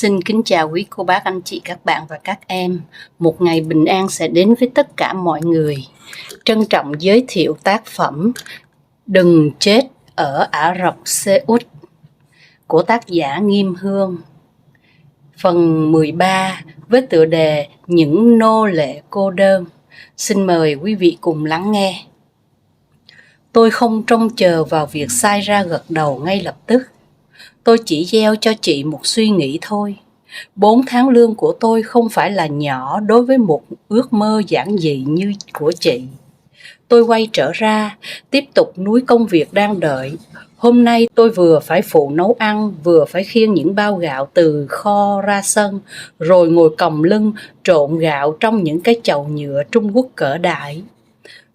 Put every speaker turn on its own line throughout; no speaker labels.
Xin kính chào quý cô bác, anh chị, các bạn và các em. Một ngày bình an sẽ đến với tất cả mọi người. Trân trọng giới thiệu tác phẩm Đừng chết ở Ả Rập Xê Út của tác giả Nghiêm Hương. Phần 13 với tựa đề Những nô lệ cô đơn. Xin mời quý vị cùng lắng nghe. Tôi không trông chờ vào việc sai ra gật đầu ngay lập tức. Tôi chỉ gieo cho chị một suy nghĩ thôi. 4 tháng lương của tôi không phải là nhỏ đối với một ước mơ giản dị như của chị. Tôi quay trở ra, tiếp tục núi công việc đang đợi. Hôm nay tôi vừa phải phụ nấu ăn, vừa phải khiêng những bao gạo từ kho ra sân, rồi ngồi còng lưng trộn gạo trong những cái chậu nhựa Trung Quốc cỡ đại,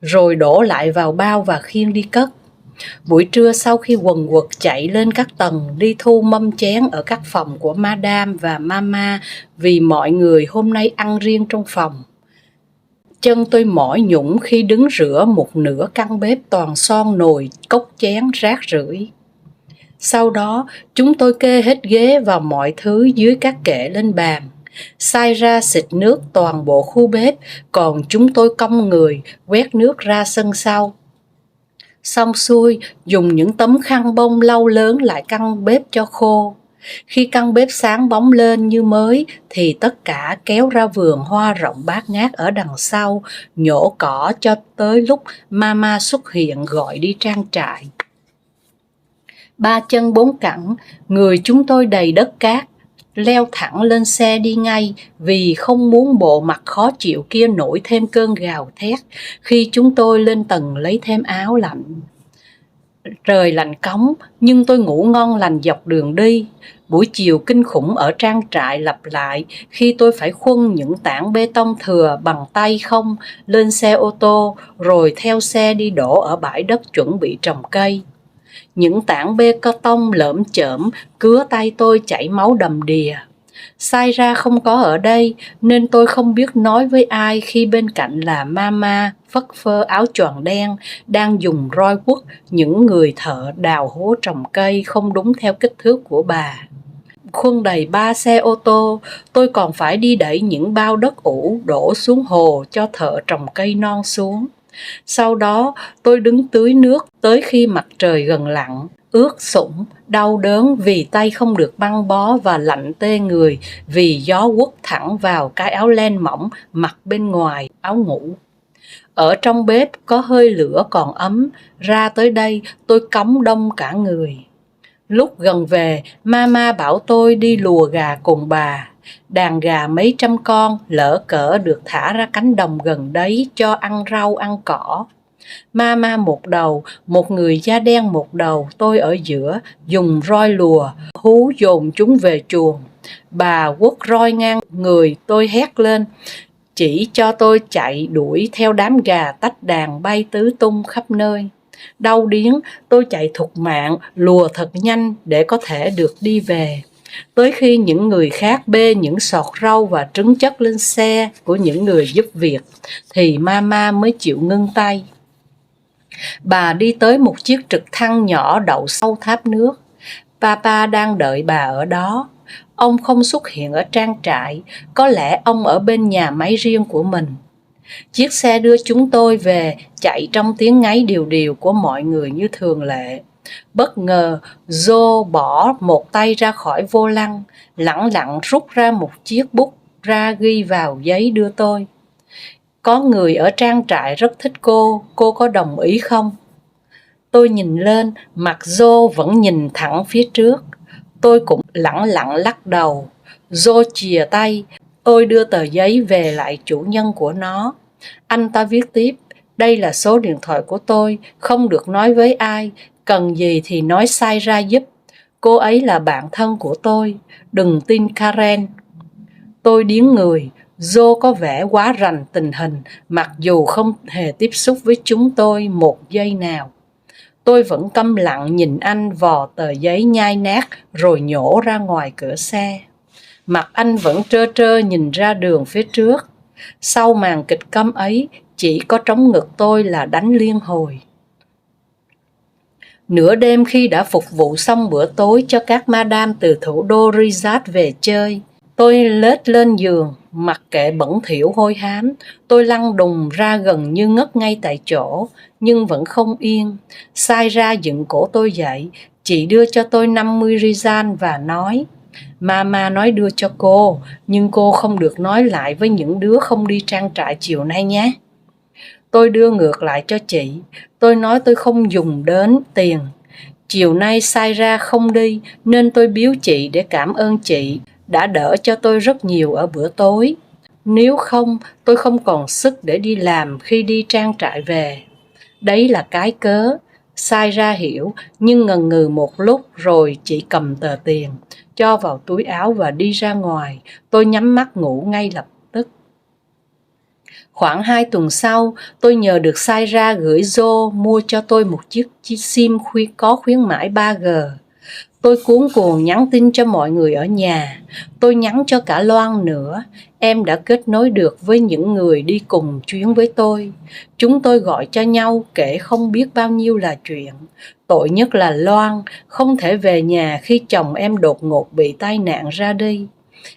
rồi đổ lại vào bao và khiêng đi cất. Buổi trưa sau khi quần quật chạy lên các tầng đi thu mâm chén ở các phòng của Madame và Mama vì mọi người hôm nay ăn riêng trong phòng. Chân tôi mỏi nhũng khi đứng rửa một nửa căn bếp toàn son nồi, cốc chén, rác rưởi. Sau đó chúng tôi kê hết ghế và mọi thứ dưới các kệ lên bàn, xay ra xịt nước toàn bộ khu bếp, còn chúng tôi cong người quét nước ra sân sau. Xong xuôi, dùng những tấm khăn bông lau lớn lại căn bếp cho khô. Khi căn bếp sáng bóng lên như mới thì tất cả kéo ra vườn hoa rộng bát ngát ở đằng sau, nhổ cỏ cho tới lúc Mama xuất hiện gọi đi trang trại. 3 chân 4 cẳng, người chúng tôi đầy đất cát, leo thẳng lên xe đi ngay vì không muốn bộ mặt khó chịu kia nổi thêm cơn gào thét khi chúng tôi lên tầng lấy thêm áo lạnh. Trời lạnh cóng, nhưng tôi ngủ ngon lành dọc đường đi. Buổi chiều kinh khủng ở trang trại lặp lại khi tôi phải khuân những tảng bê tông thừa bằng tay không lên xe ô tô, rồi theo xe đi đổ ở bãi đất chuẩn bị trồng cây. Những tảng bê tông lởm chởm cứa tay tôi chảy máu đầm đìa. Sai ra không có ở đây nên tôi không biết nói với ai khi bên cạnh là Mama phất phơ áo choàng đen đang dùng roi quất những người thợ đào hố trồng cây không đúng theo kích thước của bà. Khuân đầy 3 xe ô tô, tôi còn phải đi đẩy những bao đất ủ đổ xuống hồ cho thợ trồng cây non xuống. Sau đó tôi đứng tưới nước tới khi mặt trời gần lặn, ướt sũng, đau đớn vì tay không được băng bó và lạnh tê người vì gió quất thẳng vào cái áo len mỏng mặc bên ngoài áo ngủ. Ở trong bếp có hơi lửa còn ấm, ra tới đây tôi cóng đông cả người. Lúc gần về, Mama bảo tôi đi lùa gà cùng bà. Đàn gà mấy trăm con lỡ cỡ được thả ra cánh đồng gần đấy cho ăn rau ăn cỏ. Mama một đầu, một người da đen một đầu, tôi ở giữa, dùng roi lùa, hú dồn chúng về chuồng. Bà quất roi ngang người tôi hét lên, chỉ cho tôi chạy đuổi theo đám gà tách đàn bay tứ tung khắp nơi. Đau điếng, tôi chạy thục mạng, lùa thật nhanh để có thể được đi về. Tới khi những người khác bê những sọt rau và trứng chất lên xe của những người giúp việc, thì Mama mới chịu ngưng tay. Bà đi tới một chiếc trực thăng nhỏ đậu sau tháp nước. Papa đang đợi bà ở đó. Ông không xuất hiện ở trang trại, có lẽ ông ở bên nhà máy riêng của mình. Chiếc xe đưa chúng tôi về chạy trong tiếng ngáy điều điều của mọi người như thường lệ. Bất ngờ, Joe bỏ một tay ra khỏi vô lăng, lẳng lặng rút ra một chiếc bút ra ghi vào giấy đưa tôi. Có người ở trang trại rất thích cô có đồng ý không? Tôi nhìn lên, mặt Joe vẫn nhìn thẳng phía trước. Tôi cũng lẳng lặng lắc đầu. Joe chìa tay, tôi đưa tờ giấy về lại chủ nhân của nó. Anh ta viết tiếp, đây là số điện thoại của tôi, không được nói với ai, cần gì thì nói sai ra giúp. Cô ấy là bạn thân của tôi, đừng tin Karen. Tôi điếng người, Joe có vẻ quá rành tình hình, mặc dù không hề tiếp xúc với chúng tôi một giây nào. Tôi vẫn câm lặng nhìn anh vò tờ giấy nhai nát rồi nhổ ra ngoài cửa xe. Mặt anh vẫn trơ trơ nhìn ra đường phía trước. Sau màn kịch câm ấy, chỉ có trống ngực tôi là đánh liên hồi. Nửa đêm khi đã phục vụ xong bữa tối cho các madam từ thủ đô Riyadh về chơi, tôi lết lên giường, mặc kệ bẩn thỉu hôi hám. Tôi lăn đùng ra gần như ngất ngay tại chỗ, nhưng vẫn không yên. Sai ra dựng cổ tôi dậy, chị đưa cho tôi 50 rizal và nói, Mama nói đưa cho cô, nhưng cô không được nói lại với những đứa không đi trang trại chiều nay nhé. Tôi đưa ngược lại cho chị. Tôi nói tôi không dùng đến tiền. Chiều nay sai ra không đi nên tôi biếu chị để cảm ơn chị đã đỡ cho tôi rất nhiều ở bữa tối. Nếu không, tôi không còn sức để đi làm khi đi trang trại về. Đấy là cái cớ. Sai ra hiểu, nhưng ngần ngừ một lúc rồi chị cầm tờ tiền, cho vào túi áo và đi ra ngoài. Tôi nhắm mắt ngủ ngay lập tức. Khoảng 2 tuần sau, tôi nhờ được sai ra gửi Joe mua cho tôi một chiếc SIM có khuyến mãi 3G. Tôi cuống cuồng nhắn tin cho mọi người ở nhà. Tôi nhắn cho cả Loan nữa. Em đã kết nối được với những người đi cùng chuyến với tôi. Chúng tôi gọi cho nhau kể không biết bao nhiêu là chuyện. Tội nhất là Loan, không thể về nhà khi chồng em đột ngột bị tai nạn ra đi.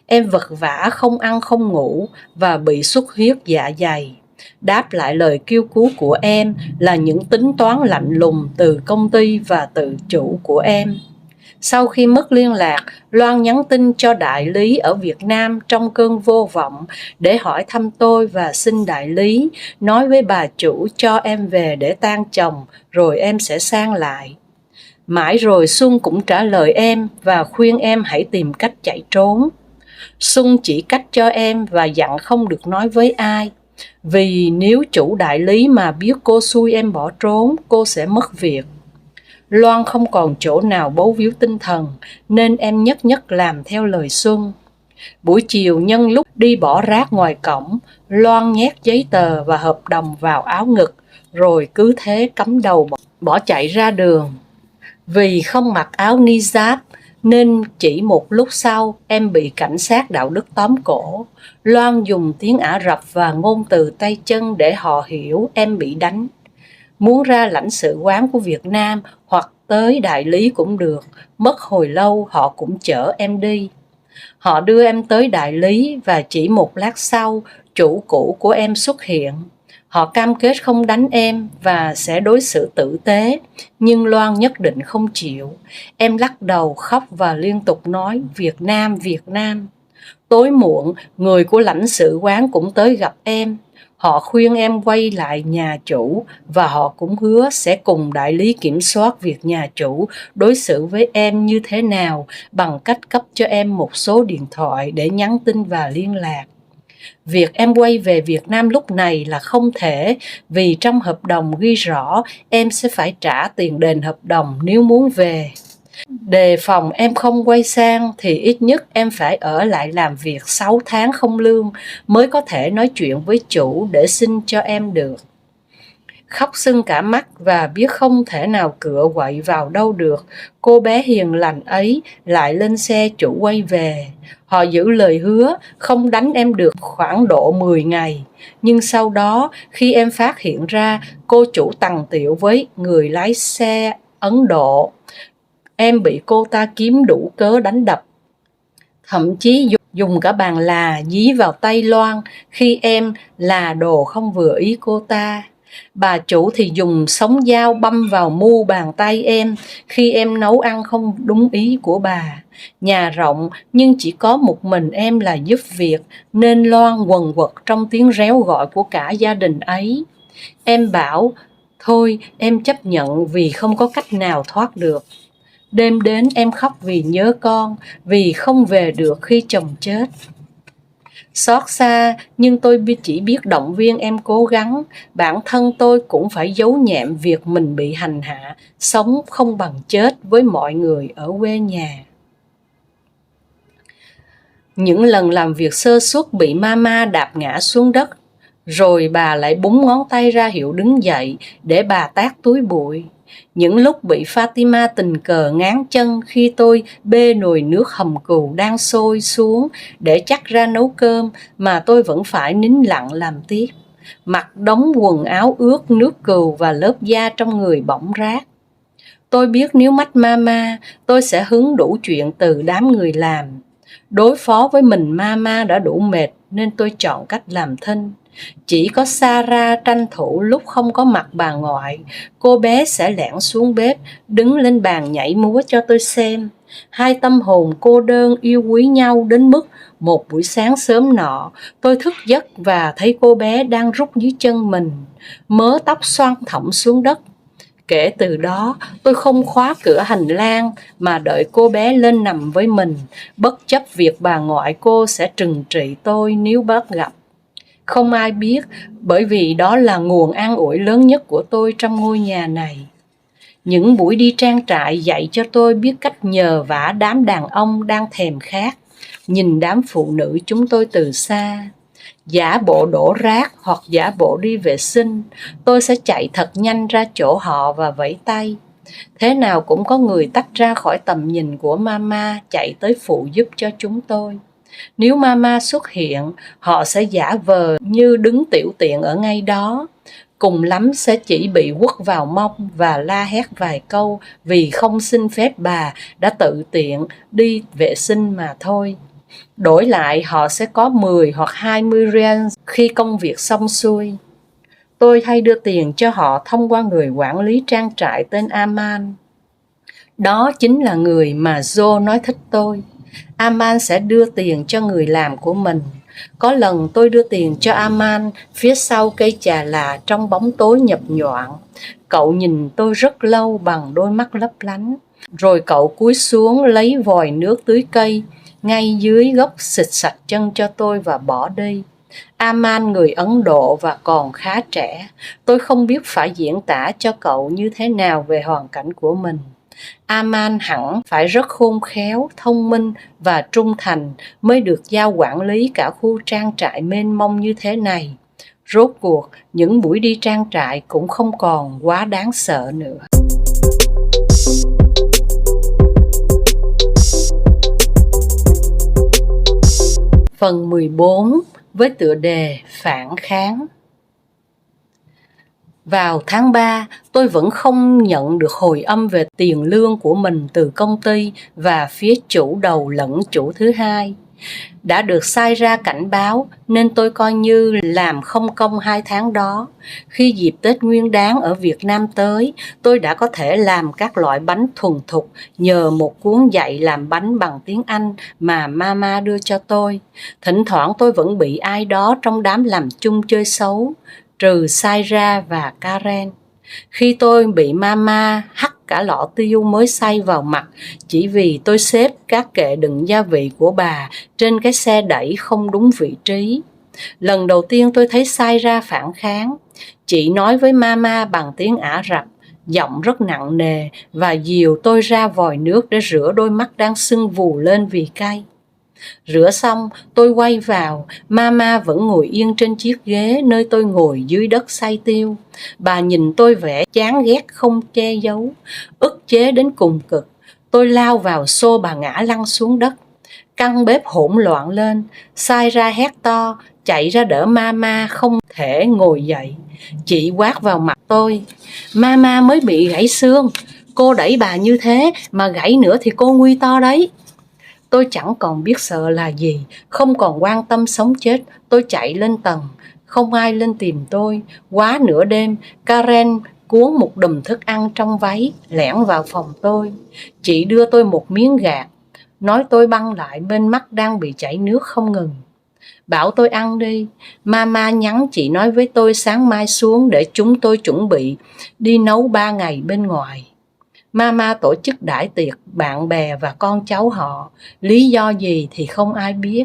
Em vật vã không ăn không ngủ và bị xuất huyết dạ dày. Đáp lại lời kêu cứu của em là những tính toán lạnh lùng từ công ty và từ chủ của em. Sau khi mất liên lạc, Loan nhắn tin cho đại lý ở Việt Nam trong cơn vô vọng để hỏi thăm tôi và xin đại lý nói với bà chủ cho em về để tang chồng rồi em sẽ sang lại. Mãi rồi Xuân cũng trả lời em và khuyên em hãy tìm cách chạy trốn. Xuân chỉ cách cho em và dặn không được nói với ai, vì nếu chủ đại lý mà biết cô xui em bỏ trốn, cô sẽ mất việc. Loan không còn chỗ nào bấu víu tinh thần, nên em nhất nhất làm theo lời Xuân. Buổi chiều nhân lúc đi bỏ rác ngoài cổng, Loan nhét giấy tờ và hợp đồng vào áo ngực, rồi cứ thế cắm đầu bỏ chạy ra đường. Vì không mặc áo ni-giáp, nên chỉ một lúc sau em bị cảnh sát đạo đức tóm cổ. Loan dùng tiếng Ả Rập và ngôn từ tay chân để họ hiểu em bị đánh. Muốn ra lãnh sự quán của Việt Nam hoặc tới đại lý cũng được, mất hồi lâu họ cũng chở em đi. Họ đưa em tới đại lý và chỉ một lát sau, chủ cũ của em xuất hiện. Họ cam kết không đánh em và sẽ đối xử tử tế, nhưng Loan nhất định không chịu. Em lắc đầu khóc và liên tục nói Việt Nam, Việt Nam. Tối muộn, người của lãnh sự quán cũng tới gặp em. Họ khuyên em quay lại nhà chủ và họ cũng hứa sẽ cùng đại lý kiểm soát việc nhà chủ đối xử với em như thế nào bằng cách cấp cho em một số điện thoại để nhắn tin và liên lạc. Việc em quay về Việt Nam lúc này là không thể, vì trong hợp đồng ghi rõ em sẽ phải trả tiền đền hợp đồng nếu muốn về. Đề phòng em không quay sang thì ít nhất em phải ở lại làm việc 6 tháng không lương mới có thể nói chuyện với chủ để xin cho em được. Khóc sưng cả mắt và biết không thể nào cựa quậy vào đâu được, cô bé hiền lành ấy lại lên xe chủ quay về. Họ giữ lời hứa không đánh em được khoảng độ 10 ngày. Nhưng sau đó khi em phát hiện ra cô chủ tằng tiệu với người lái xe Ấn Độ, em bị cô ta kiếm đủ cớ đánh đập. Thậm chí dùng cả bàn là dí vào tay Loan khi em là đồ không vừa ý cô ta. Bà chủ thì dùng sống dao băm vào mu bàn tay em khi em nấu ăn không đúng ý của bà. Nhà rộng nhưng chỉ có một mình em là giúp việc, nên Loan quần quật trong tiếng réo gọi của cả gia đình ấy. Em bảo, thôi em chấp nhận vì không có cách nào thoát được. Đêm đến em khóc vì nhớ con, vì không về được khi chồng chết. Xót xa, nhưng tôi chỉ biết động viên em cố gắng. Bản thân tôi cũng phải giấu nhẹm việc mình bị hành hạ, sống không bằng chết với mọi người ở quê nhà. Những lần làm việc sơ suất bị mama đạp ngã xuống đất, rồi bà lại búng ngón tay ra hiệu đứng dậy để bà tát túi bụi. Những lúc bị Fatima tình cờ ngáng chân khi tôi bê nồi nước hầm cừu đang sôi xuống để chắc ra nấu cơm mà tôi vẫn phải nín lặng làm tiếp. Mặc đống quần áo ướt nước cừu và lớp da trong người bỏng rát. Tôi biết nếu mách mama, tôi sẽ hứng đủ chuyện từ đám người làm. Đối phó với mình mama đã đủ mệt nên tôi chọn cách làm thinh. Chỉ có Sarah tranh thủ lúc không có mặt bà ngoại, cô bé sẽ lẻn xuống bếp, đứng lên bàn nhảy múa cho tôi xem. Hai tâm hồn cô đơn yêu quý nhau đến mức một buổi sáng sớm nọ, tôi thức giấc và thấy cô bé đang rút dưới chân mình, mớ tóc xoăn thõng xuống đất. Kể từ đó, tôi không khóa cửa hành lang mà đợi cô bé lên nằm với mình, bất chấp việc bà ngoại cô sẽ trừng trị tôi nếu bắt gặp. Không ai biết, bởi vì đó là nguồn an ủi lớn nhất của tôi trong ngôi nhà này. Những buổi đi trang trại dạy cho tôi biết cách nhờ vả đám đàn ông đang thèm khát, nhìn đám phụ nữ chúng tôi từ xa. Giả bộ đổ rác hoặc giả bộ đi vệ sinh, tôi sẽ chạy thật nhanh ra chỗ họ và vẫy tay. Thế nào cũng có người tách ra khỏi tầm nhìn của mama chạy tới phụ giúp cho chúng tôi. Nếu mama xuất hiện, họ sẽ giả vờ như đứng tiểu tiện ở ngay đó. Cùng lắm sẽ chỉ bị quất vào mông và la hét vài câu vì không xin phép bà đã tự tiện đi vệ sinh mà thôi. Đổi lại họ sẽ có 10 hoặc 20 riel khi công việc xong xuôi. Tôi hay đưa tiền cho họ thông qua người quản lý trang trại tên Aman. Đó chính là người mà Joe nói thích tôi. Aman sẽ đưa tiền cho người làm của mình. Có lần tôi đưa tiền cho Aman phía sau cây trà là trong bóng tối nhập nhoạng. Cậu nhìn tôi rất lâu bằng đôi mắt lấp lánh. Rồi cậu cúi xuống lấy vòi nước tưới cây ngay dưới gốc, xịt sạch chân cho tôi và bỏ đi. Aman người Ấn Độ và còn khá trẻ. Tôi không biết phải diễn tả cho cậu như thế nào về hoàn cảnh của mình. Aman hẳn phải rất khôn khéo, thông minh và trung thành mới được giao quản lý cả khu trang trại mênh mông như thế này. Rốt cuộc, những buổi đi trang trại cũng không còn quá đáng sợ nữa. Phần 14 với tựa đề Phản kháng. Vào tháng 3, tôi vẫn không nhận được hồi âm về tiền lương của mình từ công ty và phía chủ đầu lẫn chủ thứ hai. Đã được sai ra cảnh báo nên tôi coi như làm không công 2 tháng đó. Khi dịp Tết Nguyên Đán ở Việt Nam tới, tôi đã có thể làm các loại bánh thuần thục nhờ một cuốn dạy làm bánh bằng tiếng Anh mà mama đưa cho tôi. Thỉnh thoảng tôi vẫn bị ai đó trong đám làm chung chơi xấu, trừ Saira và Karen. Khi tôi bị mama hắt cả lọ tiêu mới xay vào mặt chỉ vì tôi xếp các kệ đựng gia vị của bà trên cái xe đẩy không đúng vị trí. Lần đầu tiên tôi thấy Saira phản kháng. Chị nói với mama bằng tiếng Ả Rập, giọng rất nặng nề và dìu tôi ra vòi nước để rửa đôi mắt đang sưng vù lên vì cay. Rửa xong, tôi quay vào, mama vẫn ngồi yên trên chiếc ghế nơi tôi ngồi dưới đất xay tiêu. Bà nhìn tôi vẻ chán ghét không che giấu, ức chế đến cùng cực. Tôi lao vào xô bà ngã lăn xuống đất. Căn bếp hỗn loạn lên, Saira hét to, chạy ra đỡ mama không thể ngồi dậy. Chị quát vào mặt tôi, mama mới bị gãy xương, cô đẩy bà như thế mà gãy nữa thì cô nguy to đấy. Tôi chẳng còn biết sợ là gì, không còn quan tâm sống chết. Tôi chạy lên tầng, không ai lên tìm tôi. Quá nửa đêm, Karen cuốn một đùm thức ăn trong váy, lẻn vào phòng tôi. Chị đưa tôi một miếng gạt, nói tôi băng lại bên mắt đang bị chảy nước không ngừng. Bảo tôi ăn đi. Mama nhắn chị nói với tôi sáng mai xuống để chúng tôi chuẩn bị đi nấu 3 ngày bên ngoài. Mama tổ chức đãi tiệc bạn bè và con cháu họ. Lý do gì thì không ai biết.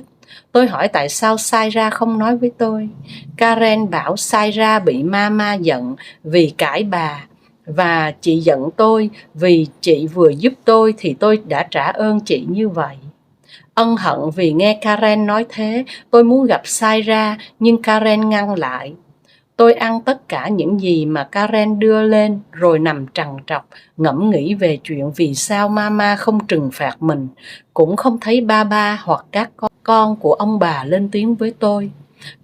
Tôi hỏi tại sao Saira không nói với tôi. Karen bảo Saira bị mama giận vì cãi bà, và chị giận tôi vì chị vừa giúp tôi thì tôi đã trả ơn chị như vậy. Ân hận vì nghe Karen nói thế, tôi muốn gặp Saira nhưng Karen ngăn lại. Tôi ăn tất cả những gì mà Karen đưa lên rồi nằm trằn trọc, ngẫm nghĩ về chuyện vì sao mama không trừng phạt mình. Cũng không thấy ba hoặc các con của ông bà lên tiếng với tôi.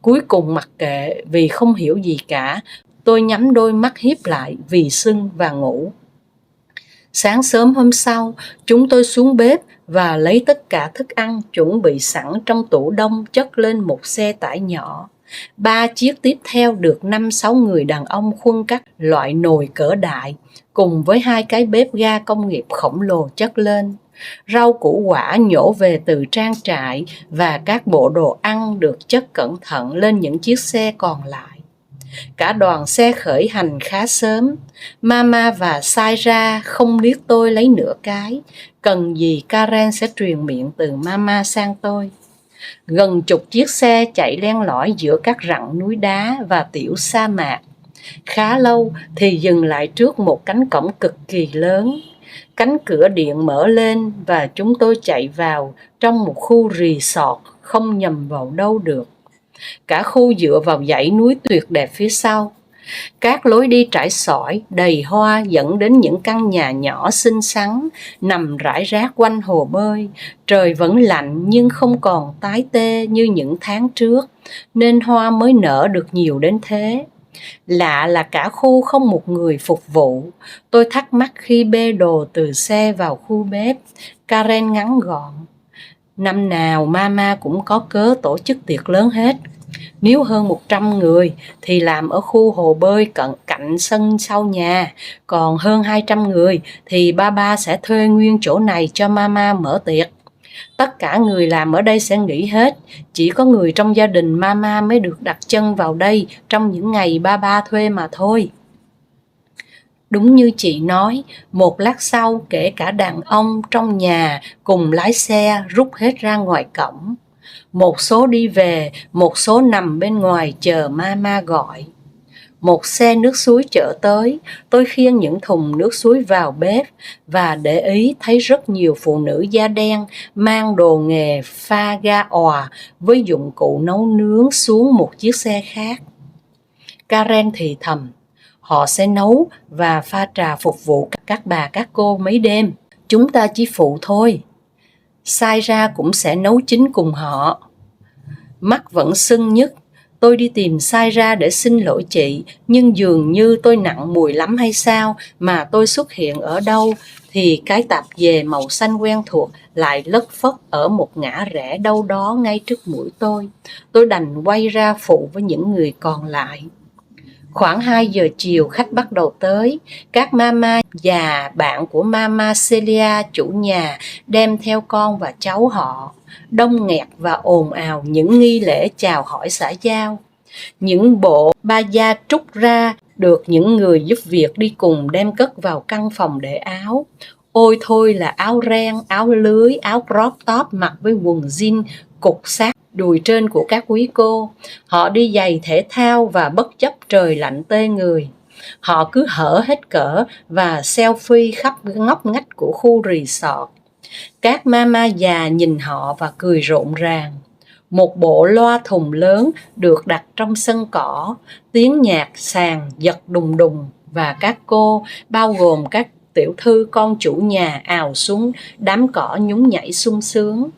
Cuối cùng mặc kệ vì không hiểu gì cả, tôi nhắm đôi mắt híp lại vì sưng và ngủ. Sáng sớm hôm sau, chúng tôi xuống bếp và lấy tất cả thức ăn chuẩn bị sẵn trong tủ đông chất lên một xe tải nhỏ. 3 chiếc tiếp theo được 5-6 người đàn ông khuân các loại nồi cỡ đại, cùng với 2 cái bếp ga công nghiệp khổng lồ chất lên. Rau củ quả nhổ về từ trang trại và các bộ đồ ăn được chất cẩn thận lên những chiếc xe còn lại. Cả đoàn xe khởi hành khá sớm. Mama và Saira không liếc tôi lấy nửa cái. Cần gì Karen sẽ truyền miệng từ Mama sang tôi. Gần chục chiếc xe chạy len lỏi giữa các rặng núi đá và tiểu sa mạc. Khá lâu thì dừng lại trước một cánh cổng cực kỳ lớn. Cánh cửa điện mở lên và chúng tôi chạy vào trong một khu resort không nhầm vào đâu được. Cả khu dựa vào dãy núi tuyệt đẹp phía sau. Các lối đi trải sỏi đầy hoa dẫn đến những căn nhà nhỏ xinh xắn nằm rải rác quanh hồ bơi. Trời vẫn lạnh nhưng không còn tái tê như những tháng trước, nên hoa mới nở được nhiều đến thế. Lạ là cả khu không một người phục vụ. Tôi thắc mắc khi bê đồ từ xe vào khu bếp. Karen ngắn gọn: năm nào Mama cũng có cớ tổ chức tiệc lớn hết. Nếu hơn 100 người thì làm ở khu hồ bơi cạnh sân sau nhà, còn hơn 200 người thì ba sẽ thuê nguyên chỗ này cho Mama mở tiệc. Tất cả người làm ở đây sẽ nghỉ hết, chỉ có người trong gia đình Mama mới được đặt chân vào đây trong những ngày ba thuê mà thôi. Đúng như chị nói, một lát sau kể cả đàn ông trong nhà cùng lái xe rút hết ra ngoài cổng. Một số đi về, một số nằm bên ngoài chờ Mama gọi. Một xe nước suối chở tới, tôi khiêng những thùng nước suối vào bếp và để ý thấy rất nhiều phụ nữ da đen mang đồ nghề pha ga òa với dụng cụ nấu nướng xuống một chiếc xe khác. Karen thì thầm: họ sẽ nấu và pha trà phục vụ các bà các cô mấy đêm. Chúng ta chỉ phụ thôi. Saira cũng sẽ nấu chính cùng họ. Mắt vẫn sưng nhức. Tôi đi tìm Saira để xin lỗi chị, nhưng dường như tôi nặng mùi lắm hay sao mà tôi xuất hiện ở đâu thì cái tạp dề màu xanh quen thuộc lại lất phất ở một ngã rẽ đâu đó ngay trước mũi tôi. Tôi đành quay ra phụ với những người còn lại. Khoảng 2 giờ chiều khách bắt đầu tới. Các mama và bạn của Mama Celia chủ nhà đem theo con và cháu họ. Đông nghẹt và ồn ào những nghi lễ chào hỏi xã giao. Những bộ ba gia trúc ra được những người giúp việc đi cùng đem cất vào căn phòng để áo. Ôi thôi là áo ren, áo lưới, áo crop top mặc với quần jean cục sát đùi trên của các quý cô. Họ đi giày thể thao và bất chấp trời lạnh tê người. Họ cứ hở hết cỡ và selfie khắp ngóc ngách của khu resort. Các mama già nhìn họ và cười rộn ràng. Một bộ loa thùng lớn được đặt trong sân cỏ, tiếng nhạc sàn giật đùng đùng và các cô, bao gồm các tiểu thư con chủ nhà ào xuống đám cỏ nhún nhảy sung sướng.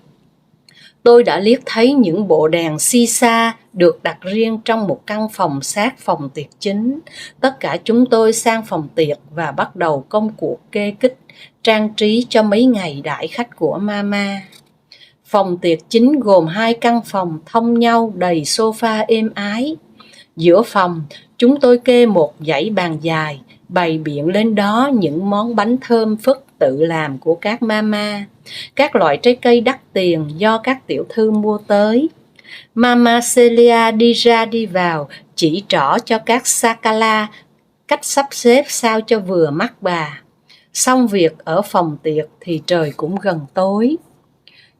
Tôi đã liếc thấy những bộ đèn sisa được đặt riêng trong một căn phòng sát phòng tiệc chính. Tất cả chúng tôi sang phòng tiệc và bắt đầu công cuộc kê kích, trang trí cho mấy ngày đãi khách của Mama. Phòng tiệc chính gồm 2 căn phòng thông nhau đầy sofa êm ái. Giữa phòng, chúng tôi kê một dãy bàn dài, bày biện lên đó những món bánh thơm phức tự làm của các mama, các loại trái cây đắt tiền do các tiểu thư mua tới. Mama Celia đi ra đi vào, chỉ trỏ cho các sakala cách sắp xếp sao cho vừa mắt bà. Xong việc ở phòng tiệc thì trời cũng gần tối.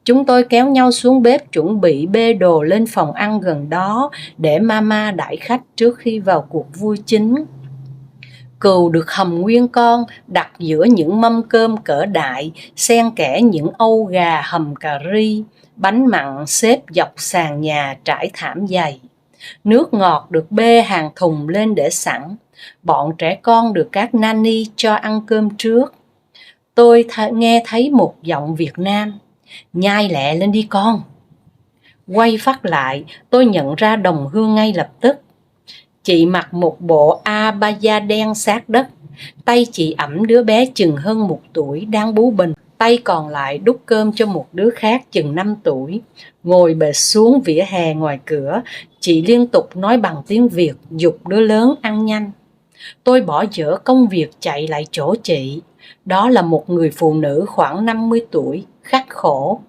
Chúng tôi kéo nhau xuống bếp chuẩn bị bê đồ lên phòng ăn gần đó để Mama đãi khách trước khi vào cuộc vui chính. Cừu được hầm nguyên con đặt giữa những mâm cơm cỡ đại, xen kẽ những âu gà hầm cà ri, bánh mặn xếp dọc sàn nhà trải thảm dày. Nước ngọt được bê hàng thùng lên để sẵn. Bọn trẻ con được các nanny cho ăn cơm trước. Tôi nghe thấy một giọng Việt Nam: nhai lẹ lên đi con. Quay phát lại, tôi nhận ra đồng hương ngay lập tức. Chị mặc một bộ abaya đen sát đất, Tay chị ẵm đứa bé chừng hơn 1 tuổi đang bú bình, tay còn lại đút cơm cho một đứa khác chừng 5 tuổi. Ngồi bệt xuống vỉa hè ngoài cửa, chị liên tục nói bằng tiếng Việt giục đứa lớn ăn nhanh. Tôi bỏ dở công việc chạy lại chỗ chị. Đó là một người phụ nữ khoảng 50 tuổi, khắc khổ.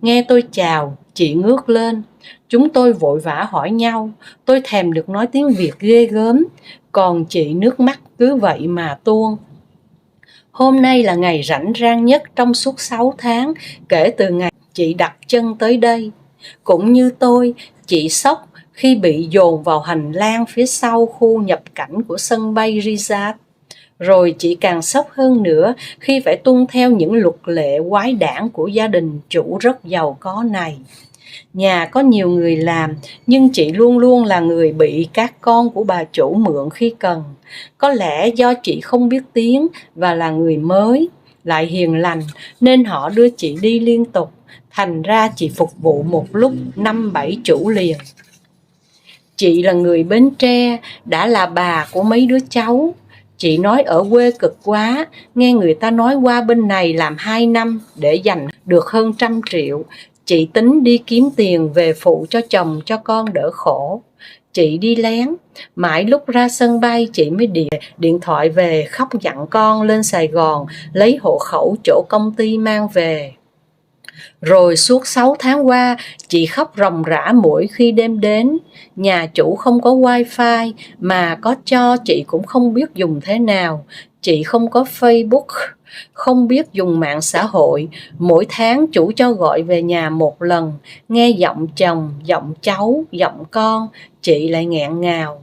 Nghe tôi chào, chị ngước lên. Chúng tôi vội vã hỏi nhau. Tôi thèm được nói tiếng Việt ghê gớm, còn chị nước mắt cứ vậy mà tuôn. Hôm nay là ngày rảnh rang nhất trong suốt 6 tháng kể từ ngày chị đặt chân tới đây. Cũng như tôi, chị sốc khi bị dồn vào hành lang phía sau khu nhập cảnh của sân bay Riyadh. Rồi chị càng sốc hơn nữa khi phải tuân theo những luật lệ quái đản của gia đình chủ rất giàu có này. Nhà có nhiều người làm, nhưng chị luôn luôn là người bị các con của bà chủ mượn khi cần. Có lẽ do chị không biết tiếng và là người mới, lại hiền lành, nên họ đưa chị đi liên tục. Thành ra chị phục vụ một lúc 5-7 chủ liền. Chị là người Bến Tre, đã là bà của mấy đứa cháu. Chị nói ở quê cực quá, nghe người ta nói qua bên này làm 2 năm để dành được hơn 100 triệu. Chị tính đi kiếm tiền về phụ cho chồng cho con đỡ khổ. Chị đi lén, mãi lúc ra sân bay chị mới điện thoại về khóc dặn con lên Sài Gòn lấy hộ khẩu chỗ công ty mang về. Rồi suốt 6 tháng qua, chị khóc ròng rã mỗi khi đêm đến. Nhà chủ không có wifi, mà có cho chị cũng không biết dùng thế nào. Chị không có Facebook, không biết dùng mạng xã hội. Mỗi tháng chủ cho gọi về nhà một lần, nghe giọng chồng, giọng cháu, giọng con, chị lại nghẹn ngào.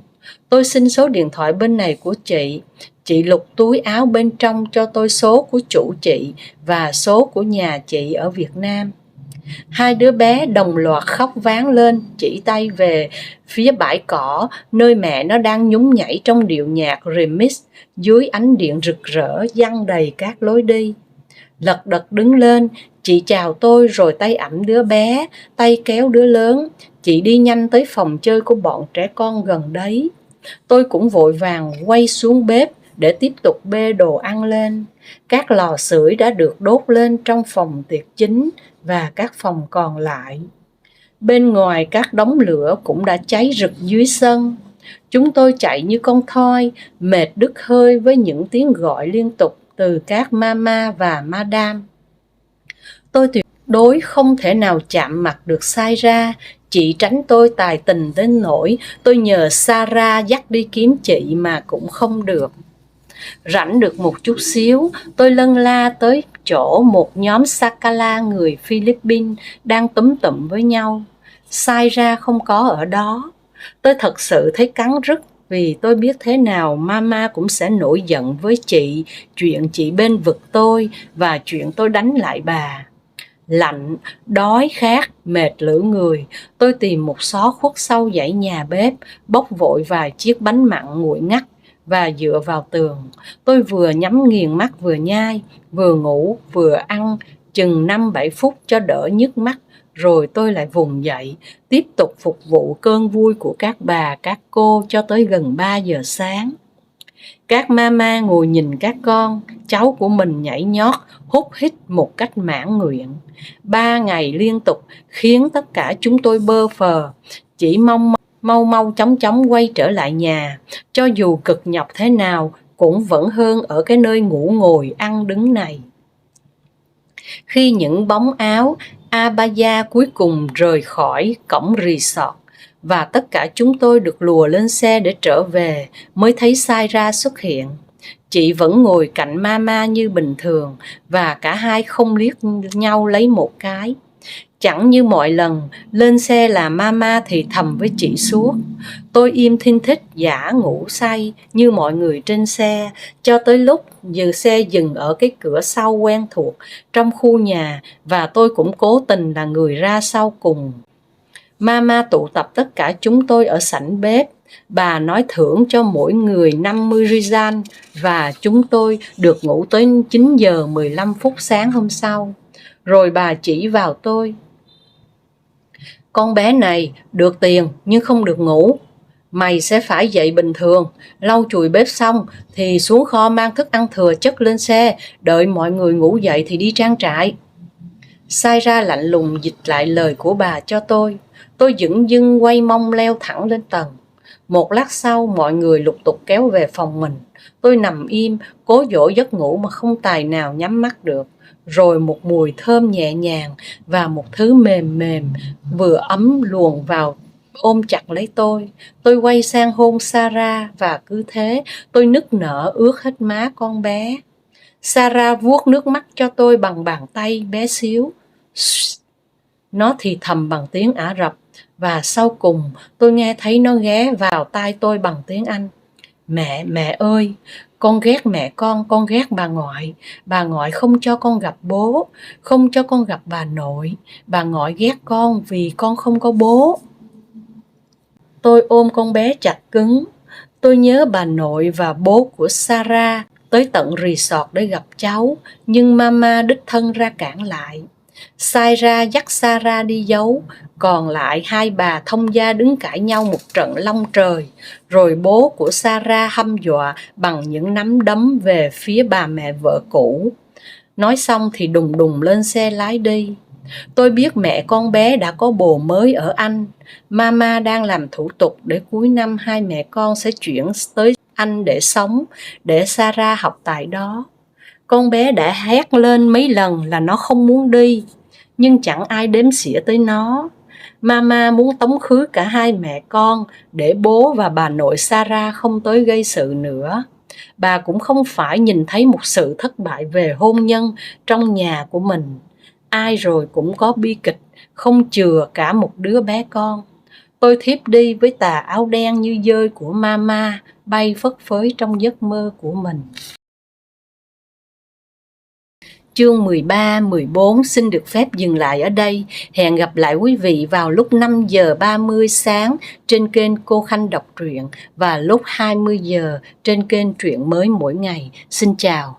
Tôi xin số điện thoại bên này của chị. Chị lục túi áo bên trong cho tôi số của chủ chị và số của nhà chị ở Việt Nam. Hai đứa bé đồng loạt khóc váng lên, chỉ tay về phía bãi cỏ, nơi mẹ nó đang nhún nhảy trong điệu nhạc remix dưới ánh điện rực rỡ giăng đầy các lối đi. Lật đật đứng lên, chị chào tôi rồi tay ẵm đứa bé, tay kéo đứa lớn. Chị đi nhanh tới phòng chơi của bọn trẻ con gần đấy. Tôi cũng vội vàng quay xuống bếp để tiếp tục bê đồ ăn lên. Các lò sưởi đã được đốt lên trong phòng tiệc chính và các phòng còn lại. Bên ngoài các đống lửa cũng đã cháy rực dưới sân. Chúng tôi chạy như con thoi, mệt đứt hơi với những tiếng gọi liên tục từ các mama và madam. Tôi tuyệt đối không thể nào chạm mặt được Saira. Chị tránh tôi tài tình đến nỗi tôi nhờ Sarah dắt đi kiếm chị mà cũng không được. Rảnh được một chút xíu, tôi lân la tới chỗ một nhóm Sakala người Philippines đang túm tụm với nhau. Saira không có ở đó. Tôi thật sự thấy cắn rứt vì tôi biết thế nào mama cũng sẽ nổi giận với chị, chuyện chị bên vực tôi và chuyện tôi đánh lại bà. Lạnh, đói, khát, mệt lử người, tôi tìm một xó khuất sau dãy nhà bếp, bốc vội vài chiếc bánh mặn nguội ngắt và dựa vào tường. Tôi vừa nhắm nghiền mắt vừa nhai, vừa ngủ vừa ăn, chừng 5-7 phút cho đỡ nhức mắt. Rồi tôi lại vùng dậy, tiếp tục phục vụ cơn vui của các bà, các cô cho tới gần 3 giờ sáng. Các mama ngồi nhìn các con, cháu của mình nhảy nhót, hút hít một cách mãn nguyện. 3 ngày liên tục khiến tất cả chúng tôi bơ phờ, chỉ mong mau chóng quay trở lại nhà. Cho dù cực nhọc thế nào, cũng vẫn hơn ở cái nơi ngủ ngồi ăn đứng này. Khi những bóng áo abaya cuối cùng rời khỏi cổng resort và tất cả chúng tôi được lùa lên xe để trở về, mới thấy Saira xuất hiện. Chị vẫn ngồi cạnh mama như bình thường và cả hai không liếc nhau lấy một cái. Chẳng như mọi lần, lên xe là mama thì thầm với chị suốt. Tôi im thinh thích giả ngủ say như mọi người trên xe, cho tới lúc xe dừng ở cái cửa sau quen thuộc trong khu nhà và tôi cũng cố tình là người ra sau cùng. Mama tụ tập tất cả chúng tôi ở sảnh bếp. Bà nói thưởng cho mỗi người 50 rizal và chúng tôi được ngủ tới 9 giờ 15 phút sáng hôm sau. Rồi bà chỉ vào tôi. Con bé này được tiền nhưng không được ngủ. Mày sẽ phải dậy bình thường, lau chùi bếp xong thì xuống kho mang thức ăn thừa chất lên xe, đợi mọi người ngủ dậy thì đi trang trại. Saira lạnh lùng dịch lại lời của bà cho tôi. Tôi dửng dưng quay mông leo thẳng lên tầng. Một lát sau mọi người lục tục kéo về phòng mình. Tôi nằm im, cố dỗ giấc ngủ mà không tài nào nhắm mắt được. Rồi một mùi thơm nhẹ nhàng và một thứ mềm mềm vừa ấm luồn vào ôm chặt lấy tôi. Tôi quay sang hôn Sarah và cứ thế tôi nức nở ướt hết má con bé. Sarah vuốt nước mắt cho tôi bằng bàn tay bé xíu. Nó thì thầm bằng tiếng Ả Rập và sau cùng tôi nghe thấy nó ghé vào tai tôi bằng tiếng Anh. Mẹ ơi, con ghét mẹ con ghét bà ngoại không cho con gặp bố, không cho con gặp bà nội, bà ngoại ghét con vì con không có bố. Tôi ôm con bé chặt cứng, tôi nhớ bà nội và bố của Sarah tới tận resort để gặp cháu, nhưng mama đích thân ra cản lại. Saira dắt Sarah đi giấu, còn lại hai bà thông gia đứng cãi nhau một trận long trời, rồi bố của Sarah hăm dọa bằng những nắm đấm về phía bà mẹ vợ cũ. Nói xong thì đùng đùng lên xe lái đi. Tôi biết mẹ con bé đã có bồ mới ở Anh. Mama đang làm thủ tục để cuối năm hai mẹ con sẽ chuyển tới Anh để sống, để Sarah học tại đó. Con bé đã hét lên mấy lần là nó không muốn đi, nhưng chẳng ai đếm xỉa tới nó. Mama muốn tống khứ cả hai mẹ con để bố và bà nội Sarah không tới gây sự nữa. Bà cũng không phải nhìn thấy một sự thất bại về hôn nhân trong nhà của mình. Ai rồi cũng có bi kịch, không chừa cả một đứa bé con. Tôi thiếp đi với tà áo đen như dơi của Mama bay phất phới trong giấc mơ của mình. Chương 13, 14 xin được phép dừng lại ở đây. Hẹn gặp lại quý vị vào lúc 5 giờ 30 sáng trên kênh Cô Khanh Đọc Truyện và lúc 20 giờ trên kênh Truyện Mới Mỗi Ngày. Xin chào.